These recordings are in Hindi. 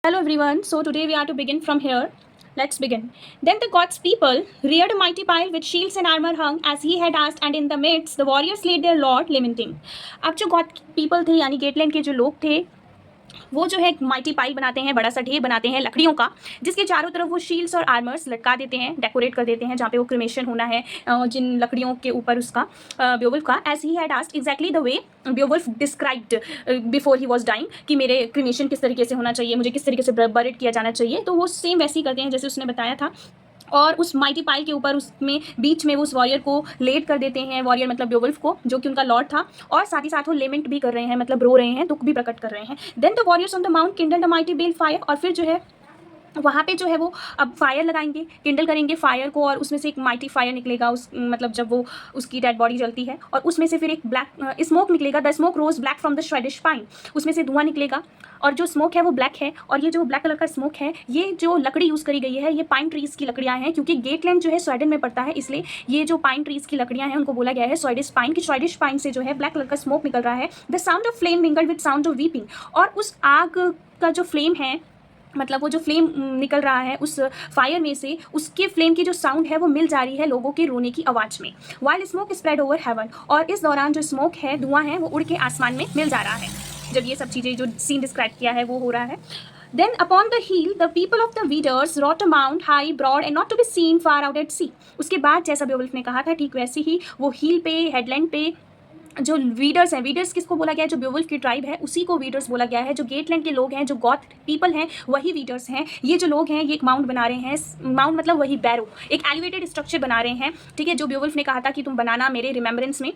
Hello everyone, so today we are to begin from here. Let's begin. Then the gods' people reared a mighty pile with shields and armor hung as he had asked, and in the midst the warriors laid their lord lamenting. अब जो गॉड पीपल थे यानी गेटलैंड के जो लोग थे वो जो है एक माइटी पाइल बनाते हैं, बड़ा सा ढेर बनाते हैं लकड़ियों का, जिसके चारों तरफ वो शील्ड्स और आर्मर्स लटका देते हैं, डेकोरेट कर देते हैं जहाँ पे वो क्रिमेशन होना है, जिन लकड़ियों के ऊपर उसका बेओवुल्फ का, as he had asked exactly the way Beowulf described before he was dying कि मेरे क्रिमेशन किस तरीके से होना चाहिए, मुझे किस तरीके से बरिड किया जाना चाहिए। तो वो सेम वैसे ही करते हैं जैसे उसने बताया था, और उस माइटी पाइल के ऊपर उसमें बीच में वो उस वॉरियर को लेट कर देते हैं, वॉरियर मतलब बेओवुल्फ को, जो कि उनका लॉर्ड था, और साथ ही साथ वो लेमेंट भी कर रहे हैं, मतलब रो रहे हैं, दुख भी प्रकट कर रहे हैं। Then the warriors on the mount kindled a mighty bale fire, और फिर जो है वहाँ पे जो है वो अब फायर लगाएंगे, किंडल करेंगे फायर को, और उसमें से एक माइटी फायर निकलेगा, उस मतलब जब वो उसकी डेड बॉडी जलती है, और उसमें से फिर एक ब्लैक स्मोक निकलेगा। The smoke rose black from the Swedish pine, उसमें से धुआं निकलेगा, और जो स्मोक है वो ब्लैक है, और ये जो ब्लैक कलर का स्मोक है, ये जो लकड़ी यूज़ करी गई है ये पाइन ट्रीज़ की लकड़ियाँ हैं, क्योंकि गेटलैंड जो है स्वीडन में पड़ता है, इसलिए ये जो पाइन ट्रीज़ की लकड़ियाँ हैं उनको बोला गया है स्वीडिश पाइन, की स्वीडिश पाइन से जो है ब्लैक कलर का स्मोक निकल रहा है। The sound of flame mingled with sound of weeping, और उस आग का जो फ्लेम है, मतलब वो जो फ्लेम निकल रहा है उस फायर में से, उसके फ्लेम की जो साउंड है वो मिल जा रही है लोगों के रोने की आवाज़ में। While smoke spread over heaven, और इस दौरान जो स्मोक है, धुआं है, वो उड़ के आसमान में मिल जा रहा है जब ये सब चीज़ें जो सीन डिस्क्राइब किया है वो हो रहा है। Then upon the hill the people of the Vedars wrought a mount high broad and not to be seen far out at sea। उसके बाद जैसा बेओवुल्फ ने कहा था ठीक वैसे ही वो हिल पे, हेडलैंड पे जो वीडर्स हैं, वीडर्स किसको बोला गया है, जो बेओवुल्फ की ट्राइब है उसी को वीडर्स बोला गया है। जो गेटलैंड के लोग हैं, जो गॉथ पीपल हैं, वही वीडर्स हैं। ये जो लोग हैं ये एक माउंट बना रहे हैं, माउंट मतलब वही बैरो, एक एलिवेटेड स्ट्रक्चर बना रहे हैं, ठीक है, जो बेओवुल्फ ने कहा था कि तुम बनाना मेरे रिमेम्बरेंस में,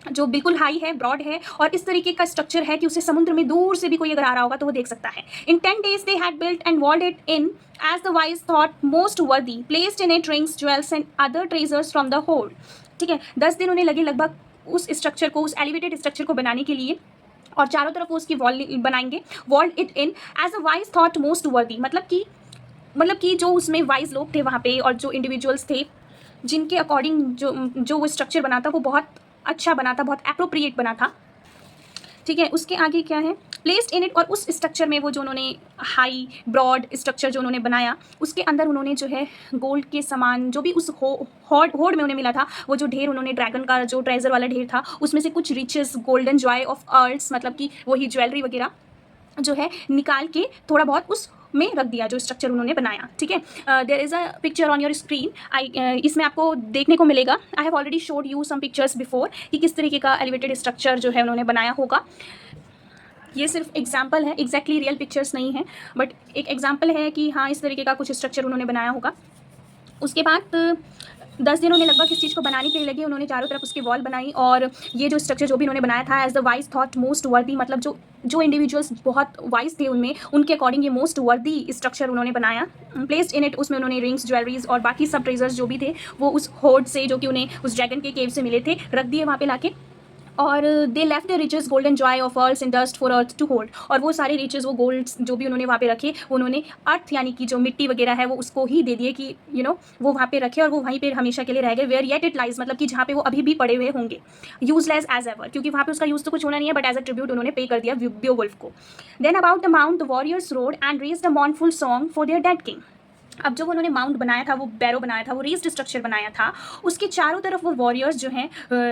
जो बिल्कुल हाई है, ब्रॉड है, और इस तरीके का स्ट्रक्चर है कि उसे समुद्र में दूर से भी कोई अगर आ रहा होगा तो वो देख सकता है। In 10 days they had built and walled it in as the wise thought most worthy, placed in it rings, jewels and other treasures from the hold. ठीक है, 10 दिन उन्हें लगे लगभग उस स्ट्रक्चर को, उस एलिवेटेड स्ट्रक्चर को बनाने के लिए, और चारों तरफ वो उसकी वॉल बनाएंगे, walled it in as a wise thought most worthy, मतलब कि जो उसमें वाइज लोग थे वहाँ पे, और जो इंडिविजुअल्स थे जिनके अकॉर्डिंग जो वो स्ट्रक्चर बना था वो बहुत अच्छा बना था, बहुत एप्रोप्रिएट बना था। ठीक है, उसके आगे क्या है, प्लेस्ड इन इट, और उस स्ट्रक्चर में वो जो उन्होंने हाई ब्रॉड स्ट्रक्चर जो उन्होंने बनाया, उसके अंदर उन्होंने जो है गोल्ड के सामान जो भी उस होड़ में उन्हें मिला था, वो जो ढेर उन्होंने ड्रैगन का जो ट्रेजर वाला ढेर था, उसमें से कुछ riches, golden joy of earls, मतलब कि वही ज्वेलरी वगैरह जो है निकाल के थोड़ा बहुत उस में रख दिया, जो स्ट्रक्चर उन्होंने बनाया। ठीक है, there is a picture on your screen, इसमें आपको देखने को मिलेगा। I have already showed you some pictures before कि किस तरीके का एलिवेटेड स्ट्रक्चर जो है उन्होंने बनाया होगा। ये सिर्फ एग्जाम्पल है, एग्जैक्टली रियल पिक्चर्स नहीं है, बट एक एग्जाम्पल है कि हाँ इस तरीके का कुछ स्ट्रक्चर उन्होंने बनाया होगा। उसके बाद 10 दिन उन्हें लगभग इस चीज़ को बनाने के लिए लगे, उन्होंने चारों तरफ उसकी वॉल बनाई, और ये जो स्ट्रक्चर जो भी उन्होंने बनाया था as the wise thought most worthy, मतलब जो इंडिविजुअल्स बहुत वाइज थे उनमें, उनके अकॉर्डिंग ये मोस्ट वर्दी स्ट्रक्चर उन्होंने बनाया। प्लेस्ड इन इट, उसमें उन्होंने रिंग्स, ज्वेलरीज और बाकी सब ट्रेजर्स जो भी थे वो उस होर्ड से, जो कि उन्हें उस ड्रैगन के केव से मिले थे, रख दिए वहाँ पे लाके। और they left the riches golden joy of earth in dust for earth to hold, और वो सारे रिचेस, वो गोल्ड जो भी उन्होंने वहाँ पे रखे, वो उन्होंने अर्थ यानी कि जो मिट्टी वगैरह है वो उसको ही दे दिए कि वो वहाँ पे रखे, और वो वहीं पे हमेशा के लिए रह गए। वेयर येट इट लाइज, मतलब कि जहाँ पे वो अभी भी पड़े हुए होंगे, यूजलेस एज एवर, क्योंकि वहाँ पे उसका यूज़ तो कुछ होना नहीं है, बट एज अ ट्रिब्यूट उन्होंने पे कर दिया बेओवुल्फ को। Then about the mount the warriors rode and raised a mournful song for their dead king. अब जब उन्होंने माउंट बनाया था, वो बैरो बनाया था, वो रेस्ड स्ट्रक्चर बनाया था, उसके चारों तरफ वो वॉरियर्स जो हैं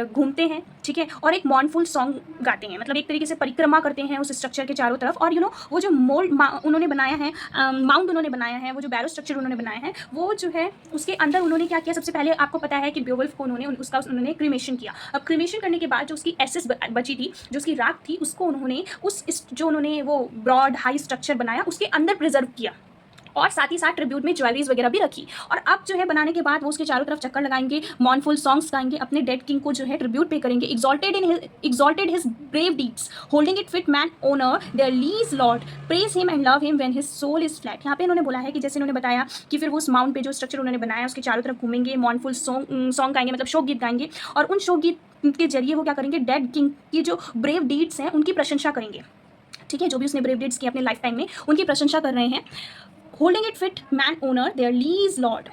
घूमते हैं, ठीक है, और एक मॉर्नफुल सॉन्ग गाते हैं, मतलब एक तरीके से परिक्रमा करते हैं उस स्ट्रक्चर के चारों तरफ। और वो जो मोल्ड उन्होंने बनाया है, माउंट उन्होंने बनाया है, वो जो बैरो स्ट्रक्चर उन्होंने बनाया है, वो जो है उसके अंदर उन्होंने क्या किया, सबसे पहले आपको पता है कि बेओवुल्फ को उन्होंने क्रीमेशन किया। अब क्रीमेशन करने के बाद जो उसकी एसेस बची थी, जो उसकी राख थी, उसको उन्होंने जो उन्होंने वो ब्रॉड हाई स्ट्रक्चर बनाया उसके अंदर प्रिजर्व किया, और साथ ही साथ ट्रिब्यूट में ज्वेलरीज वगैरह भी रखी। और अब जो है बनाने के बाद वो उसके चारों तरफ चक्कर लगाएंगे, मॉर्नफुल सॉन्ग्स गाएंगे, अपने डेड किंग को जो है ट्रिब्यूट पे करेंगे। exalted his brave deeds, holding it fit man honor their liege lord, praise him and love him when his soul is flat। यहाँ पे इन्होंने बोला है कि जैसे इन्होंने बताया कि फिर वो उस माउंट पे जो स्ट्रक्चर उन्होंने बनाया उसके चारों तरफ घूमेंगे, मॉर्नफुल सॉन्ग गाएंगे, मतलब शोक गीत गाएंगे, और उन शोक गीत के जरिए वो क्या करेंगे, डेड किंग की जो ब्रेव डीड्स हैं उनकी प्रशंसा करेंगे। ठीक है, जो भी उसने ब्रेव डीड्स की अपने लाइफ टाइम में, उनकी प्रशंसा कर रहे हैं। Holding it fit man honour their liege lord.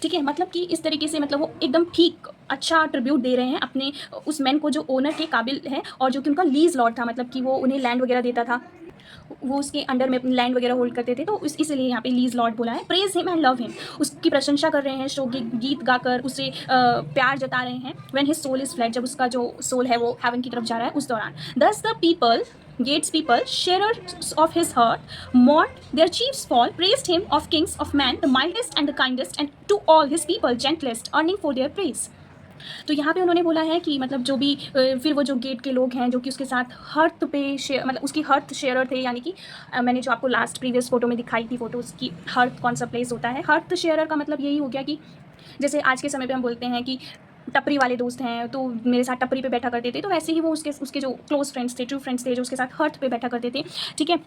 ठीक है, मतलब कि इस तरीके से, मतलब वो एकदम ठीक अच्छा ट्रिब्यूट दे रहे हैं अपने उस मैन को जो ओनर के काबिल है, और जो कि उनका लीज लॉर्ड था, मतलब कि वो उन्हें लैंड वगैरह देता था, वो उसके अंडर में अपनी लैंड वगैरह होल्ड करते थे, तो इसलिए यहाँ पे लीज लॉर्ड बोला है। Praise him and love him, उसकी प्रशंसा कर रहे हैं, शो गीत गाकर उसे प्यार जता रहे हैं। When his soul is fled, जब उसका जो सोल है वो हेवन की तरफ जा रहा है उस दौरान। दस the people, Gates people, sharers of his heart, mourned their chief's fall, praised him of kings of man, the mildest and the kindest, and to all his people gentlest, earning for their praise. तो यहाँ पे उन्होंने बोला है कि मतलब जो भी फिर वो जो गेट के लोग हैं जो कि उसके साथ हर्थ पे मतलब उसकी हर्थ शेयरर थे, यानी कि मैंने जो आपको लास्ट प्रीवियस फोटो में दिखाई थी फोटो, उसकी हर्थ कौन सा प्लेस होता है। हर्थ शेयरर का मतलब यही हो गया कि जैसे आज के समय पे हम बोलते हैं कि टपरी वाले दोस्त हैं तो मेरे साथ टपरी पे बैठा करते थे, तो वैसे ही वो उसके जो क्लोज फ्रेंड्स थे, ट्रू फ्रेंड्स थे, जो उसके साथ हर्थ पे बैठा करते थे। ठीक है,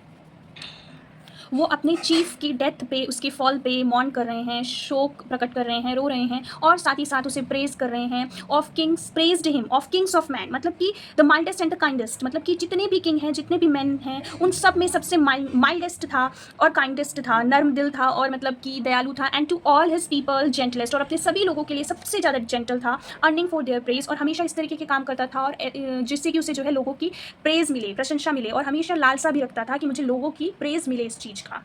वो अपने चीफ की डेथ पे, उसके फॉल पे मॉर्न कर रहे हैं, शोक प्रकट कर रहे हैं, रो रहे हैं, और साथ ही साथ उसे प्रेज कर रहे हैं। Of Kings praised him, of Kings of man, मतलब कि the mildest and the kindest, मतलब कि जितने भी किंग हैं, जितने भी मैन हैं, उन सब में सबसे माइल्डेस्ट था और काइंडेस्ट था, नर्म दिल था और मतलब कि दयालु था। And to all his people gentlest, और अपने सभी लोगों के लिए सबसे ज़्यादा जेंटल था। अर्निंग फॉर देयर प्रेज, और हमेशा इस तरीके के काम करता था और जिससे कि उसे जो है लोगों की प्रेज मिले, प्रशंसा मिले, और हमेशा लालसा भी रखता था कि मुझे लोगों की प्रेज मिले इस चीज़ का।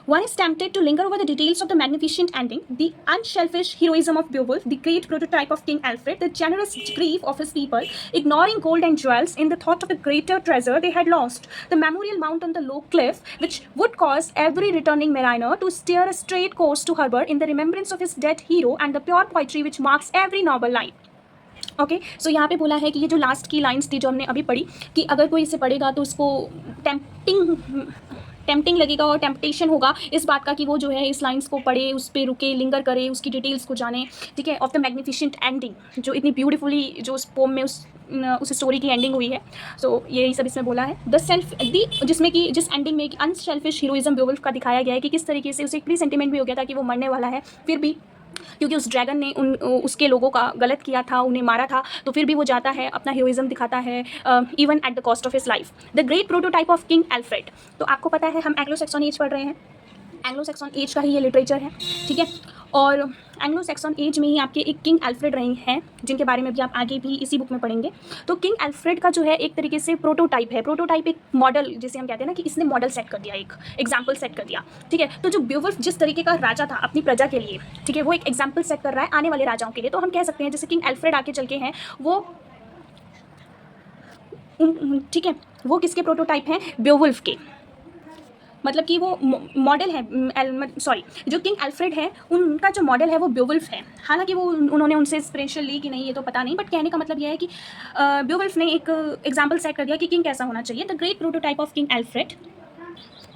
One is tempted to linger over the details of the magnificent ending, the unselfish heroism of Beowulf, the great prototype of King Alfred, the generous grief of his people, ignoring gold and jewels in the thought of the greater treasure they had lost, the memorial mount on the low cliff, which would cause every returning mariner to steer a straight course to harbour in the remembrance of his dead hero, and the pure poetry which marks every noble line. Okay, so यहाँ पे बोला है कि ये जो लास्ट की लाइन्स थी जो हमने अभी पढ़ी, कि अगर कोई इसे पढ़ेगा तो उसको टेम्पटिंग लगेगा और टेम्पटेशन होगा इस बात का कि वो जो है इस लाइन्स को पढ़े, उस पर रुके, लिंगर करे, उसकी डिटेल्स को जाने। ठीक है, ऑफ द मैग्निफिशेंट एंडिंग, जो इतनी ब्यूटीफुली जो उस पोम में उस स्टोरी की एंडिंग हुई है। सो यही सब इसमें बोला है। द सेल्फ दी, जिसमें कि जिस एंडिंग में अनसेल्फिश हीरोइज्म बेवुल्फ का दिखाया गया है कि किस तरीके से उसे एक प्री सेंटिमेंट भी हो गया था कि वो मरने वाला है, फिर भी क्योंकि उस ड्रैगन ने उसके लोगों का गलत किया था, उन्हें मारा था, तो फिर भी वो जाता है, अपना हीरोइज्म दिखाता है, even at the cost of his life. The great prototype of king Alfred, तो आपको पता है हम एंग्लो सैक्सन एज पढ़ रहे हैं, एंग्लो सैक्सन एज का ही ये लिटरेचर है। ठीक है, और एंग्लो सैक्सन एज में ही आपके एक किंग एल्फ्रेड रहे हैं जिनके बारे में भी आप आगे भी इसी बुक में पढ़ेंगे। तो किंग एल्फ्रेड का जो है एक तरीके से प्रोटोटाइप है, प्रोटोटाइप एक मॉडल जिसे हम कहते हैं ना कि इसने मॉडल सेट कर दिया, एक एग्जाम्पल सेट कर दिया। ठीक है, तो जो बेवुल्फ जिस तरीके का राजा था अपनी प्रजा के लिए, ठीक है, वो एक एग्जाम्पल सेट कर रहा है आने वाले राजाओं के लिए। तो हम कह सकते हैं जैसे किंग एल्फ्रेड आके चल के हैं वो, ठीक है, वो किसके प्रोटोटाइप हैं? बेवुल्फ के, मतलब कि वो मॉडल है, सॉरी, जो किंग एल्फ्रेड है उनका जो मॉडल है वो बेवुल्फ है। हालांकि वो उन्होंने उनसे इंस्पिरेशन ली कि नहीं ये तो पता नहीं, बट कहने का मतलब यह है कि बेवुल्फ ने एक एग्जाम्पल सेट कर दिया कि किंग कैसा होना चाहिए। The great prototype of king Alfred,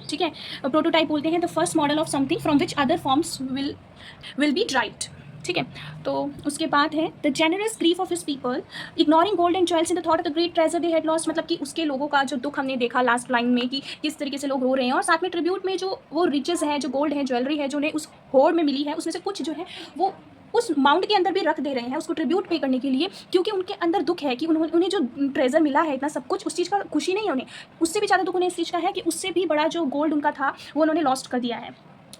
ठीक है, प्रोटोटाइप बोलते हैं the first model of something from which other forms will be derived. ठीक है, तो उसके बाद है the generous grief of his people, ignoring gold and jewels in the thought of the great treasure they had lost, मतलब कि उसके लोगों का जो दुख हमने देखा लास्ट लाइन में कि किस तरीके से लोग रो रहे हैं, और साथ में ट्रिब्यूट में जो वो रिचेस है, जो गोल्ड है, ज्वेलरी है, जो उन्हें उस होड़ में मिली है, उसमें से कुछ जो है वो उस माउंट के अंदर भी रख दे रहे हैं उसको ट्रिब्यूट पे करने के लिए, क्योंकि उनके अंदर दुख है कि उन्हें जो ट्रेजर मिला है इतना सब कुछ, उस चीज़ का खुशी नहीं है उन्हें, उससे भी ज़्यादा दुख उन्हें इस चीज़ का है कि उससे भी बड़ा जो गोल्ड उनका था वो उन्होंने लॉस्ट कर दिया है।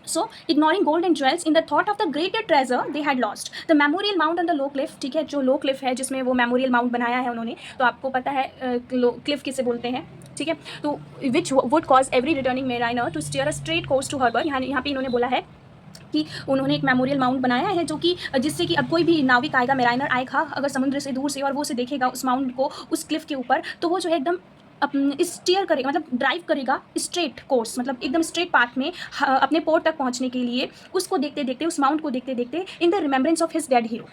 So, ignoring gold and jewels in the thought of the greater treasure they had lost, the memorial mount on the low cliff, ठीक है, जो लो क्लिफ है जिसमें वो मेमोरियल माउंट बनाया है उन्होंने, तो आपको पता है क्लिफ किसे बोलते हैं। ठीक है, तो which would cause every returning mariner to steer a straight course to harbour, यहाँ पे इन्होंने बोला है कि उन्होंने एक मेमोरियल माउंट बनाया है जो कि जिससे कि अब कोई भी नाविक आएगा, मेराइनर आएगा अगर समुद्र से दूर से और वो उसे देखेगा उस माउंट को, उस क्लिफ के ऊपर, तो वो जो है एकदम स्टीयर करेगा, मतलब ड्राइव करेगा स्ट्रेट कोर्स, मतलब एकदम स्ट्रेट पाथ में अपने पोर्ट तक पहुंचने के लिए, उसको देखते देखते, उस माउंट को देखते देखते, in the remembrance of his dead hero.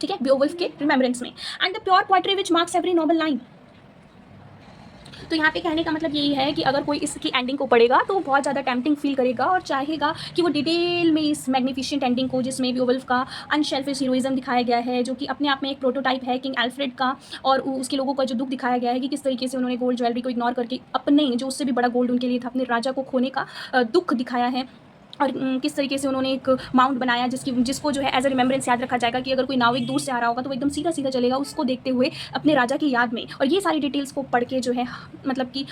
ठीक है, बेवुल्फ के रिमेम्बरेंस में। And the pure poetry which marks every noble line, तो यहाँ पे कहने का मतलब यही है कि अगर कोई इसकी एंडिंग को पढ़ेगा तो बहुत ज़्यादा टेम्पटिंग फील करेगा और चाहेगा कि वो डिटेल में इस मैग्निफिशेंट एंडिंग को, जिसमें बेवुल्फ का अनसेल्फिश हीरोइज्म दिखाया गया है, जो कि अपने आप में एक प्रोटोटाइप है किंग एल्फ्रेड का, और उसके लोगों का जो दुख दिखाया गया है कि किस तरीके से उन्होंने गोल्ड ज्वेलरी को इग्नोर करके अपने जो उससे भी बड़ा गोल्ड उनके लिए था, अपने राजा को खोने का दुख दिखाया है, और किस तरीके से उन्होंने एक माउंट बनाया जिसको जो है एज अ रिमेम्बरेंस याद रखा जाएगा कि अगर कोई नाविक दूर से आ रहा होगा तो वो एकदम सीधा सीधा चलेगा उसको देखते हुए अपने राजा की याद में। और ये सारी डिटेल्स को पढ़ के जो है मतलब कि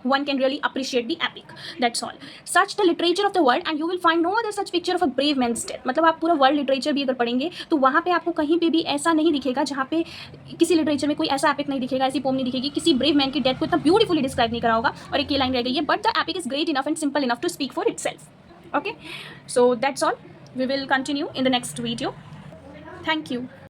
one can really appreciate the epic. That's all. Such the literature of the world and you will find no other such picture of a brave man's death. मतलब आप पूरा वर्ल्ड लिटरेचर भी अगर पढ़ेंगे तो वहाँ पे आपको कहीं पे भी ऐसा नहीं दिखेगा जहाँ पे किसी लिटरेचर में कोई ऐसा एपिक नहीं दिखेगा, ऐसी पोम नहीं दिखेगी, किसी ब्रेव मैन की डेथ को इतना ब्यूटीफुली डिस्क्राइब नहीं करा होगा। और एक ये लाइन रह गई है, but the epic is great enough and simple enough to speak for itself. Okay, so that's all. We will continue in the next video. Thank you.